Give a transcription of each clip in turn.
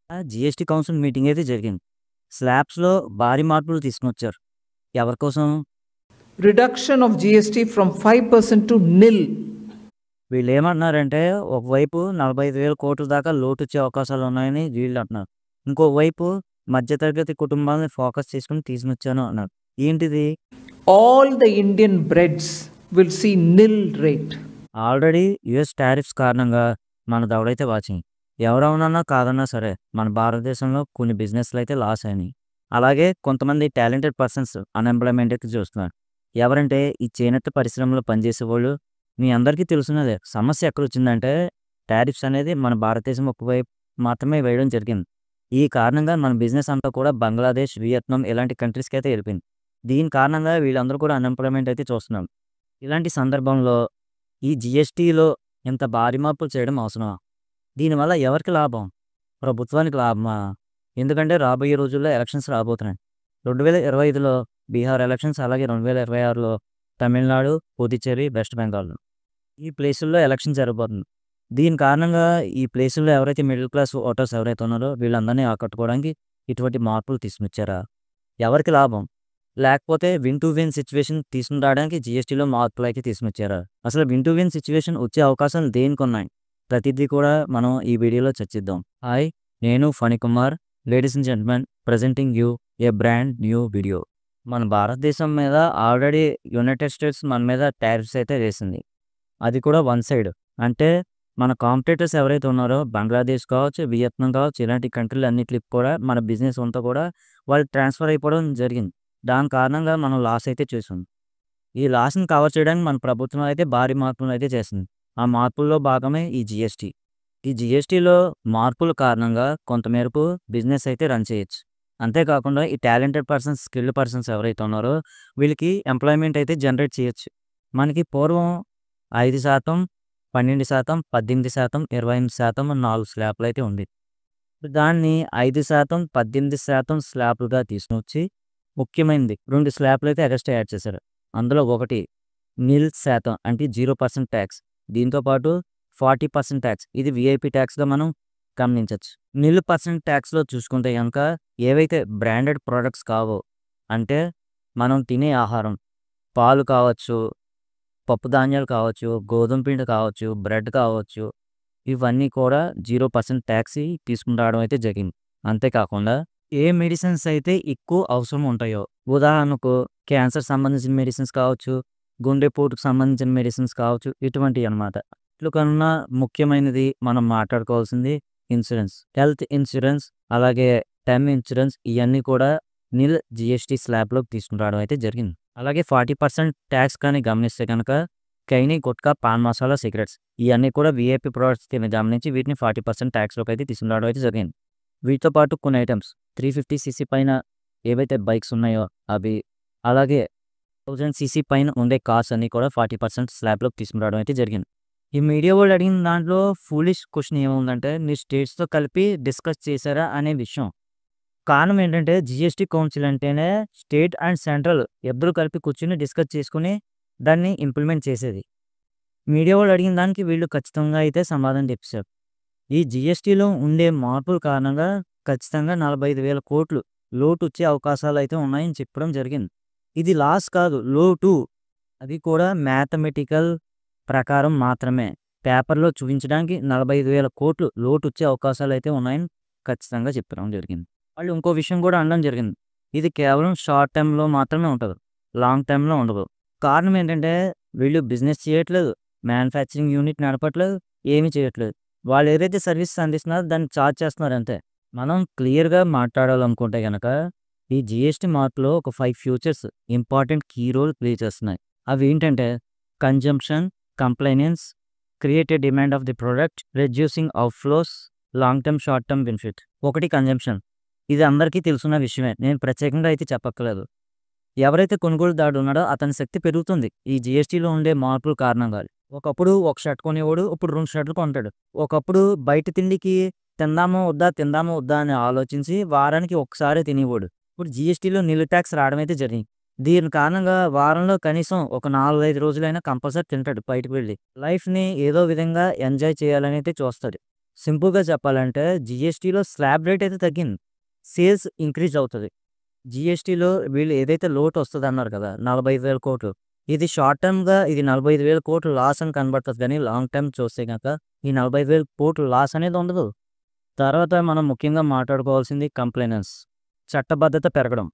GST council meeting అయితే జరిగింది. స్లాబ్స్‌లో భారీ మార్పులు తీసుకొనొచ్చారు. ఎవరి కోసం? Reduction of GST from 5% to nil. వీళ్ళేమంటున్నారంటే ఒకవైపు 45,000 కోట్ల దాకా లోటొచ్చే అవకాశాలున్నాయని వీళ్ళంటున్నారు. ఇంకోవైపు మధ్యతరగతి కుటుంబాలని ఫోకస్ చేసుకొని తీసుకొనొచ్చాను అన్నారు. ఏంటిది? All the Indian breads will see nil rate. Already US tariffs కారణంగా మన దవడైతే వాచింది. ఎవరవునన్నా కాదన్నా సరే మన భారతదేశంలో కొన్ని బిజినెస్‌లు అయితే లాస్ అయినాయి. అలాగే కొంతమంది టాలెంటెడ్ పర్సన్స్ అన్‌ఎంప్లాయ్‌మెంట్ అయితే చూస్తున్నారు. ఎవరంటే ఈ చేనేత పరిశ్రమలో పనిచేసేవాళ్ళు. మీ అందరికీ తెలిసినదే. సమస్య ఎక్కడొచ్చిందంటే టారిఫ్స్ అనేది మన భారతదేశం ఒకవైపు మాత్రమే వేయడం జరిగింది. ఈ కారణంగా మన బిజినెస్ అంతా కూడా బంగ్లాదేశ్, వియత్నాం ఇలాంటి కంట్రీస్‌కి అయితే వెళ్ళిపోయింది. దీని కారణంగా వీళ్ళందరూ కూడా అన్‌ఎంప్లాయ్‌మెంట్ అయితే చూస్తున్నాం. ఇలాంటి సందర్భంలో ఈ జీఎస్టీలో ఇంత భారీ మార్పులు చేయడం అవసరమా? దీనివల్ల ఎవరికి లాభం? ప్రభుత్వానికి లాభమా? ఎందుకంటే రాబోయే రోజుల్లో ఎలక్షన్స్ రాబోతున్నాయి. 2025లో బీహార్ ఎలక్షన్స్, అలాగే 2026లో తమిళనాడు, పుదుచ్చేరి, వెస్ట్ బెంగాల్ ఈ ప్లేసుల్లో ఎలక్షన్ జరగబోతుంది. దీని కారణంగా ఈ ప్లేసుల్లో ఎవరైతే మిడిల్ క్లాస్ ఓటర్స్ ఎవరైతే ఉన్నారో వీళ్ళందరినీ ఆకట్టుకోవడానికి ఇటువంటి మార్పులు తీసుకొచ్చారా? ఎవరికి లాభం? లేకపోతే విన్ టు విన్ సిచ్యువేషన్ తీసుకుని రావడానికి జీఎస్టీలో మార్పులు అయితే తీసుకొచ్చారా? అసలు విన్ టు విన్ సిచ్యువేషన్ వచ్చే అవకాశాలు దేనికున్నాయి? ప్రతిదీ కూడా మనం ఈ వీడియోలో చర్చిద్దాం. హాయ్, నేను Phanikumar. Ladies and gentlemen, presenting you A brand new video. మన భారతదేశం మీద ఆల్రెడీ యునైటెడ్ స్టేట్స్ మన మీద టారిఫ్స్ అయితే వేసింది. అది కూడా వన్ సైడ్. అంటే మన కాంపిటీటర్స్ ఎవరైతే ఉన్నారో బంగ్లాదేశ్ కావచ్చు, వియత్నాం కావచ్చు, ఇలాంటి కంట్రీలు అన్నిటికి కూడా మన బిజినెస్ అంతా కూడా వాళ్ళు ట్రాన్స్ఫర్ అయిపోవడం జరిగింది. దాని కారణంగా మనం లాస్ అయితే చూసాం. ఈ లాస్‌ని కవర్ చేయడానికి మన ప్రభుత్వం అయితే భారీ మార్పులు అయితే చేసింది. ఆ మార్పుల్లో భాగమే ఈ జీఎస్టీ. ఈ జీఎస్టీలో మార్పుల కారణంగా కొంతమేరకు బిజినెస్ అయితే రన్ చేయొచ్చు. అంతేకాకుండా ఈ టాలెంటెడ్ పర్సన్స్, స్కిల్డ్ పర్సన్స్ ఎవరైతే ఉన్నారో వీళ్ళకి ఎంప్లాయ్‌మెంట్ అయితే జనరేట్ చేయొచ్చు. మనకి పూర్వం 5%, 12%, 18%, 28% 4 స్లాబ్‌లు అయితే ఉండేది. దాన్ని 5%, 18% స్లాబ్‌లుగా తీసుకొచ్చి ముఖ్యమైనది 2 స్లాబ్‌లు అయితే ఎక్స్ట్రా యాడ్ చేశారు. అందులో ఒకటి నిల్ శాతం అంటే 0% ట్యాక్స్. దీంతో పాటు 40% ట్యాక్స్. ఇది వీఐపీ ట్యాక్స్‌గా మనం గమనించొచ్చు. నిల్ పర్సెంట్ ట్యాక్స్‌లో చూసుకుంటే గనక ఏవైతే బ్రాండెడ్ ప్రొడక్ట్స్ కావో, అంటే మనం తినే ఆహారం, పాలు కావచ్చు, పప్పు ధాన్యాలు కావచ్చు, గోధుమ పిండి కావచ్చు, బ్రెడ్ కావచ్చు, ఇవన్నీ కూడా 0% ట్యాక్స్ తీసుకుని రావడం అయితే జరిగింది. అంతేకాకుండా ఏ మెడిసిన్స్ అయితే ఎక్కువ అవసరం ఉంటాయో, ఉదాహరణకు క్యాన్సర్ సంబంధించిన మెడిసిన్స్ కావచ్చు, గుండెపోటుకు సంబంధించిన మెడిసిన్స్ కావచ్చు, ఇటువంటివి అన్నమాట. వీటికన్నా ముఖ్యమైనది మనం మాట్లాడుకోవాల్సింది ఇన్సూరెన్స్. హెల్త్ ఇన్సూరెన్స్, అలాగే టర్మ్ ఇన్సూరెన్స్ ఇవన్నీ కూడా నిల్ జీఎస్టీ స్లాబ్‌లోకి తీసుకుని రావడం అయితే జరిగింది. అలాగే 40% ట్యాక్స్ కానీ గమనిస్తే కనుక ఖైనీ, గుట్కా, పాన్ మసాలా, సిగరెట్స్ ఇవన్నీ కూడా వీఐపీ ప్రొడక్ట్స్ కింద గమనించి వీటిని 40% ట్యాక్స్‌లోకి అయితే తీసుకుని రావడం అయితే జరిగింది. వీటితో పాటు కొన్ని ఐటమ్స్ 350 సీసీ పైన ఏవైతే బైక్స్ ఉన్నాయో అవి, అలాగే 1000 సీసీ పైన ఉండే కార్స్ అన్నీ కూడా 40% స్లాబ్‌లోకి తీసుకుని రావడం అయితే జరిగింది. ఈ మీడియా వాళ్ళు అడిగిన దాంట్లో ఫూలిష్ క్వెషన్ ఏముందంటే మీరు స్టేట్స్‌తో కలిపి డిస్కస్ చేశారా అనే విషయం. కారణం ఏంటంటే జీఎస్టీ కౌన్సిల్ అంటేనే స్టేట్ అండ్ సెంట్రల్ ఇద్దరు కలిపి కూర్చొని డిస్కస్ చేసుకుని దాన్ని ఇంప్లిమెంట్ చేసేది. మీడియా వాళ్ళు అడిగిన దానికి వీళ్ళు ఖచ్చితంగా అయితే సమాధానం చెప్పేశారు. ఈ జీఎస్టీలో ఉండే మార్పుల కారణంగా ఖచ్చితంగా 45,000 కోట్లు లోటు వచ్చే అవకాశాలు అయితే ఉన్నాయని చెప్పడం జరిగింది. ఇది లాస్ కాదు, లోటు. అది కూడా మ్యాథమెటికల్ ప్రకారం మాత్రమే. పేపర్‌లో చూపించడానికి 45,000 కోట్లు లోటు వచ్చే అవకాశాలు అయితే ఉన్నాయని ఖచ్చితంగా చెప్పడం జరిగింది. వాళ్ళు ఇంకో విషయం కూడా అనడం జరిగింది. ఇది కేవలం షార్ట్ టర్మ్‌లో మాత్రమే ఉంటది. లాంగ్ టర్మ్‌లో ఉండదు. కారణం ఏంటంటే వీళ్ళు బిజినెస్ చేయట్లేదు, మ్యానుఫ్యాక్చరింగ్ యూనిట్ నడపట్లేదు, ఏమీ చేయట్లేదు. వాళ్ళు ఏదైతే సర్వీసెస్ అందిస్తున్నారో దాన్ని చార్జ్ చేస్తున్నారు అంతే. మనం క్లియర్‌గా మాట్లాడాలనుకుంటే గనక ఈ జీఎస్టీ మార్పులో ఒక 5 futures important key role play చేస్తున్నాయి. అవి ఏంటంటే consumption, compliance, create a demand of the product, reducing outflows, long term, short term benefit. ఒకటి కన్జంప్షన్. ఇది అందరికీ తెలుసున్న విషయమే. నేను ప్రత్యేకంగా అయితే చెప్పక్కర్లేదు. ఎవరైతే కొనుగోలుదారుడు ఉన్నాడో అతని శక్తి పెరుగుతుంది ఈ జీఎస్టీలో ఉండే మార్పుల కారణంగా. ఒకప్పుడు ఒక షర్ట్ కొనేవాడు, ఇప్పుడు 2 షర్ట్లు కొంటాడు. ఒకప్పుడు బయట తిండికి తిందామా వద్దా అని ఆలోచించి వారానికి ఒక్కసారే తినేవాడు. ఇప్పుడు జీఎస్టీలో నిల్ ట్యాక్స్ రావడం అయితే జరిగింది. దీని కారణంగా వారంలో కనీసం ఒక 4, 5 రోజులైనా కంపల్సరీ తింటాడు బయటకు వెళ్ళి. లైఫ్‌ని ఏదో విధంగా ఎంజాయ్ చేయాలని అయితే చూస్తాడు. సింపుల్‌గా చెప్పాలంటే జీఎస్టీలో స్లాబ్ రేట్ అయితే తగ్గింది. సేల్స్ ఇంక్రీజ్ అవుతది. జీఎస్టీలో వీళ్ళు ఏదైతే లోటొస్తదన్నారు కదా! 45,000,00,00,000 ఇది షార్ట్ టర్మ్‌గా ఇది 45,000,00,000 లాస్ అని కనబడతది గానీ, లాంగ్ టర్మ్ చూస్తే గనక ఈ 45,000,00,000 లాస్ అనేది ఉండదు. తర్వాత మనం ముఖ్యంగా మాట్లాడుకోవాల్సింది కంప్లెయినెన్స్. చట్టబద్ధత పెరగడం.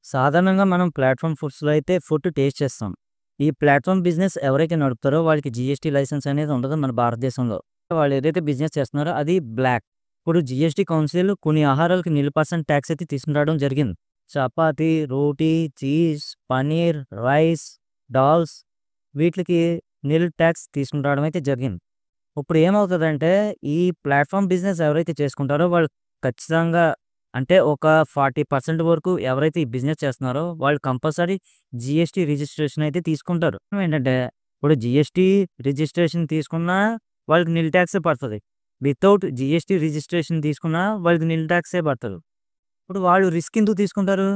సాధారణంగా మనం ప్లాట్‌ఫార్మ్ ఫుడ్స్‌లో అయితే ఫుడ్ టేస్ట్ చేస్తాం. ఈ ప్లాట్‌ఫార్మ్ బిజినెస్ ఎవరైతే నడుపుతారో వాళ్ళకి జీఎస్టీ లైసెన్స్ అనేది ఉండదు మన భారతదేశంలో. వాళ్ళు ఏదైతే బిజినెస్ చేస్తున్నారో అది బ్లాక్. ఇప్పుడు జీఎస్టీ కౌన్సిల్ కొన్ని ఆహారాలకు నిల్ పర్సెంట్ టాక్స్ అయితే తీసుకురావడం జరిగింది. చపాతీ, రోటీ, చీజ్, పన్నీర్, రైస్, దాల్స్ వీటికి నిల్ టాక్స్ తీసుకురావడం అయితే జరిగింది. ఇప్పుడు ఏమవుతదంటే ఈ ప్లాట్‌ఫార్మ్ బిజినెస్ ఎవరైతే చేసుకుంటారో వాళ్ళు ఖచ్చితంగా అంటే ఒక 40% వరకు ఎవరైతే ఈ బిజినెస్ చేస్తున్నారో వాళ్ళు కంపల్సరీ జీఎస్టీ రిజిస్ట్రేషన్ అయితే తీసుకుంటారు. ఏంటంటే ఇప్పుడు జీఎస్టీ రిజిస్ట్రేషన్ తీసుకున్నా వాళ్ళకి నిల్ టాక్సే పడతది. వితౌట్ జీఎస్టీ రిజిస్ట్రేషన్ తీసుకున్నా వాళ్ళకి నిల్ టాక్సే పడతది. ఇప్పుడు వాళ్ళు రిస్క్ ఎందుకు తీసుకుంటారు?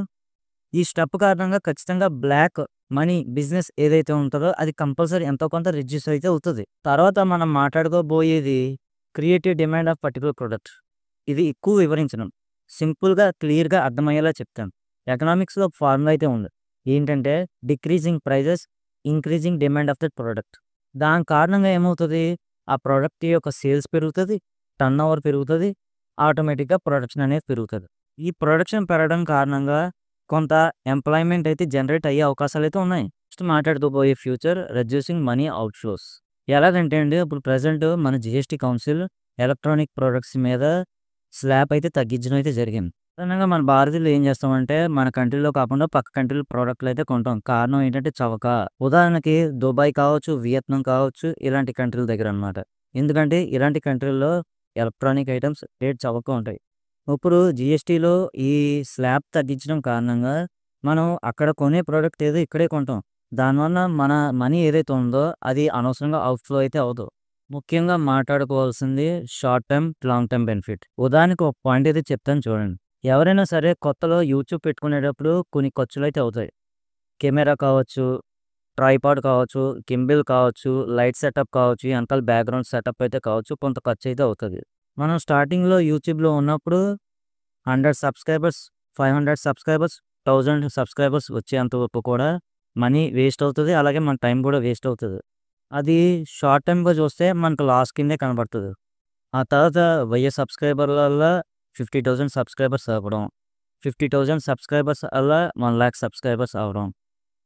ఈ స్టెప్ కారణంగా ఖచ్చితంగా బ్లాక్ మనీ బిజినెస్ ఏదైతే ఉంటదో అది కంపల్సరీ ఎంతో కొంత రిడ్యూస్ అయితే అవుతది. తర్వాత మనం మాట్లాడుకోబోయేది creative demand of particular product. ఇది ఎక్కువ వివరించను. సింపుల్‌గా, క్లియర్‌గా అర్థమయ్యేలా చెప్తాను. ఎకనామిక్స్‌లో ఒక ఫార్ములా అయితే ఉంది. ఏంటంటే decreasing prices, increasing demand of that product. దాని కారణంగా ఏమవుతది? ఆ ప్రొడక్ట్ యొక్క సేల్స్ పెరుగుతది, టర్నోవర్ పెరుగుతది, ఆటోమేటిక్‌గా ప్రొడక్షన్ అనేది పెరుగుతది. ఈ ప్రొడక్షన్ పెరగడం కారణంగా కొంత ఎంప్లాయ్‌మెంట్ అయితే జనరేట్ అయ్యే అవకాశాలైతే ఉన్నాయి. నెక్స్ట్ మాట్లాడుతూ పోయే ఫ్యూచర్ రెడ్యూసింగ్ మనీ అవుట్‌ఫ్లోస్. ఎలాగంటే అండి ఇప్పుడు ప్రెజెంట్ మన జీఎస్టీ కౌన్సిల్ ఎలక్ట్రానిక్ ప్రొడక్ట్స్ మీద స్లాబ్ అయితే తగ్గించడం అయితే జరిగింది. సాధారణంగా మన భారతీయులు ఏం చేస్తామంటే మన కంట్రీలో కాకుండా పక్క కంట్రీలో ప్రొడక్ట్‌లు అయితే కొంటాం. కారణం ఏంటంటే చవక. ఉదాహరణకి దుబాయ్ కావచ్చు, వియత్నాం కావచ్చు ఇలాంటి కంట్రీల దగ్గర అన్నమాట. ఎందుకంటే ఇలాంటి కంట్రీల్లో ఎలక్ట్రానిక్ ఐటెమ్స్ రేట్ చవకగా ఉంటాయి. ఇప్పుడు జీఎస్టీలో ఈ స్లాబ్ తగ్గించడం కారణంగా మనం అక్కడ కొనే ప్రొడక్ట్ ఏదో ఇక్కడే కొంటాం. దానివల్ల మన మనీ ఏదైతే ఉందో అది అనవసరంగా అవుట్‌ఫ్లో అయితే అవ్వదు. ముఖ్యంగా మాట్లాడుకోవాల్సింది short term, long term benefit. ఉదాహరణకి ఒక పాయింట్ అయితే చెప్తాను చూడండి. ఎవరైనా సరే కొత్తలో యూట్యూబ్ పెట్టుకునేటప్పుడు కొన్ని ఖర్చులైతే అవుతాయి. కెమెరా కావచ్చు, ట్రైపాడ్ కావచ్చు, గింబెల్ కావచ్చు, లైట్ సెటప్ కావచ్చు, వెనకాల బ్యాక్‌గ్రౌండ్ సెటప్ అయితే కావచ్చు కొంత ఖర్చయితే అవుతది. మనం స్టార్టింగ్‌లో యూట్యూబ్‌లో ఉన్నప్పుడు 100 సబ్స్క్రైబర్స్, 500 సబ్స్క్రైబర్స్, 1000 సబ్స్క్రైబర్స్ వచ్చేంత వరకు కూడా మనీ వేస్ట్ అవుతది. అలాగే మన టైం కూడా వేస్ట్ అవుతది. అది షార్ట్ టర్మ్‌గా చూస్తే మనకు లాస్ కిందే కనబడతది. ఆ తర్వాత 1000 సబ్స్క్రైబర్లల్ల 50,000 సబ్స్క్రైబర్స్ అవ్వడం. 50,000 సబ్స్క్రైబర్స్ అల్లా 1,00,000 సబ్స్క్రైబర్స్ అవ్వడం.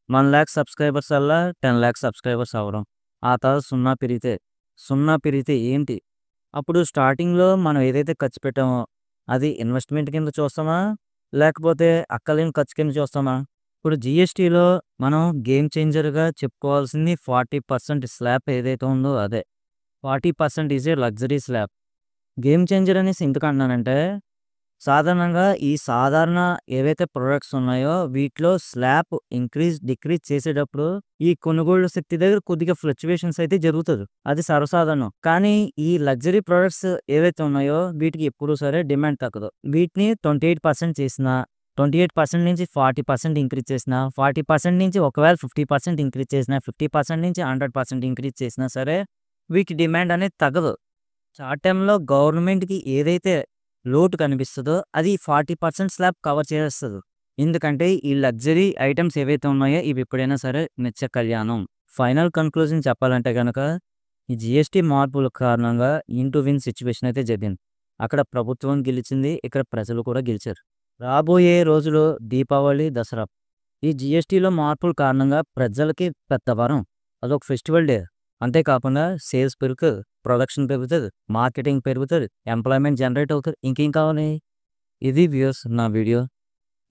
1,00,000 సబ్స్క్రైబర్స్ అల్లా 10,00,000 సబ్స్క్రైబర్స్ అవ్వడం. ఆ తర్వాత సున్నా పెరిగితే ఏంటి? అప్పుడు స్టార్టింగ్‌లో మనం ఏదైతే ఖర్చు పెట్టామో అది ఇన్వెస్ట్‌మెంట్ కింద చూస్తామా? లేకపోతే అక్కర్లేని ఖర్చు కింద చూస్తామా? ఇప్పుడు జీఎస్టీలో మనం గేమ్ చేంజర్‌గా చెప్పుకోవాల్సింది 40% స్లాబ్ ఏదైతే ఉందో అదే. 40% is a luxury slab. Game changer అనేసి ఎందుకంటున్నానంటే సాధారణంగా ఈ సాధారణ ఏవైతే ప్రొడక్ట్స్ ఉన్నాయో వీటిలో స్లాబ్ ఇంక్రీజ్, డిక్రీజ్ చేసేటప్పుడు ఈ కొనుగోలు శక్తి దగ్గర కొద్దిగా ఫ్లక్చుయేషన్స్ అయితే జరుగుతది. అది సర్వసాధారణం. కానీ ఈ లగ్జరీ ప్రొడక్ట్స్ ఏవైతే ఉన్నాయో వీటికి ఎప్పుడూ సరే డిమాండ్ తగ్గదు. వీటిని 28% చేసినా, 28% నుంచి 40% ఇంక్రీజ్ చేసినా, 40% నుంచి ఒకవేళ 50% ఇంక్రీజ్ చేసినా, 50% నుంచి 100% ఇంక్రీజ్ చేసినా సరే వీటి డిమాండ్ అనేది తగ్గదు. షార్ట్ టర్మ్‌లో గవర్నమెంట్‌కి ఏదైతే లోటు కనిపిస్తదో అది 40% స్లాబ్ కవర్ చేసేస్తది. ఎందుకంటే ఈ లగ్జరీ ఐటెమ్స్ ఏవైతే ఉన్నాయో ఇవి ఎప్పుడైనా సరే నిత్య కళ్యాణం. ఫైనల్ కన్క్లూజన్ చెప్పాలంటే గనక ఈ జీఎస్టీ మార్పుల కారణంగా ఇన్ టు విన్ సిట్యుయేషన్ అయితే జరిగింది. అక్కడ ప్రభుత్వం గెలిచింది. ఇక్కడ ప్రజలు కూడా గెలిచారు. రాబోయే రోజుల్లో దీపావళి, దసరా ఈ జీఎస్టీలో మార్పుల కారణంగా ప్రజలకి పెద్ద వరం. అదొక ఫెస్టివల్ డే. అంతేకాకుండా సేల్స్ పెరుగుతది, ప్రొడక్షన్ పెరుగుతది, మార్కెటింగ్ పెరుగుతది, ఎంప్లాయ్‌మెంట్ జనరేట్ అవుతది. ఇంకేం కావాలి? ఇది వ్యూయర్స్ నా వీడియో.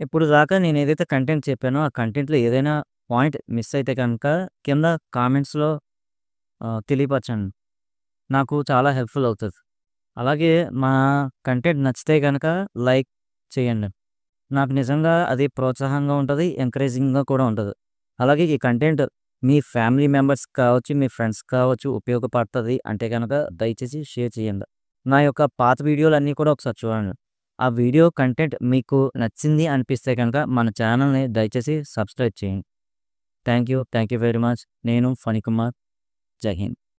ఇప్పుడు దాకా నేను ఏదైతే కంటెంట్ చెప్పానో ఆ కంటెంట్‌లో ఏదైనా పాయింట్ మిస్ అయితే కనుక కింద కామెంట్స్‌లో తెలియపరచండి. నాకు చాలా హెల్ప్‌ఫుల్ అవుతది. అలాగే మా కంటెంట్ నచ్చితే గనక లైక్ చేయండి. నాకు నిజంగా అది ప్రోత్సాహంగా ఉంటది. ఎంకరేజింగ్‌గా కూడా ఉంటది. అలాగే ఈ కంటెంట్ మీ ఫ్యామిలీ మెంబర్స్ కావచ్చు, మీ ఫ్రెండ్స్ కావచ్చు ఉపయోగపడతది అంటే గనక దయచేసి షేర్ చేయండి. నా యొక్క పాత వీడియోలన్నీ కూడా ఒకసారి చూడండి. ఆ వీడియో కంటెంట్ మీకు నచ్చింది అనిపిస్తే గనక మన ఛానల్‌ని దయచేసి సబ్స్క్రైబ్ చేయండి. Thank you very much. నేను ఫణికుమార్. జై హింద్.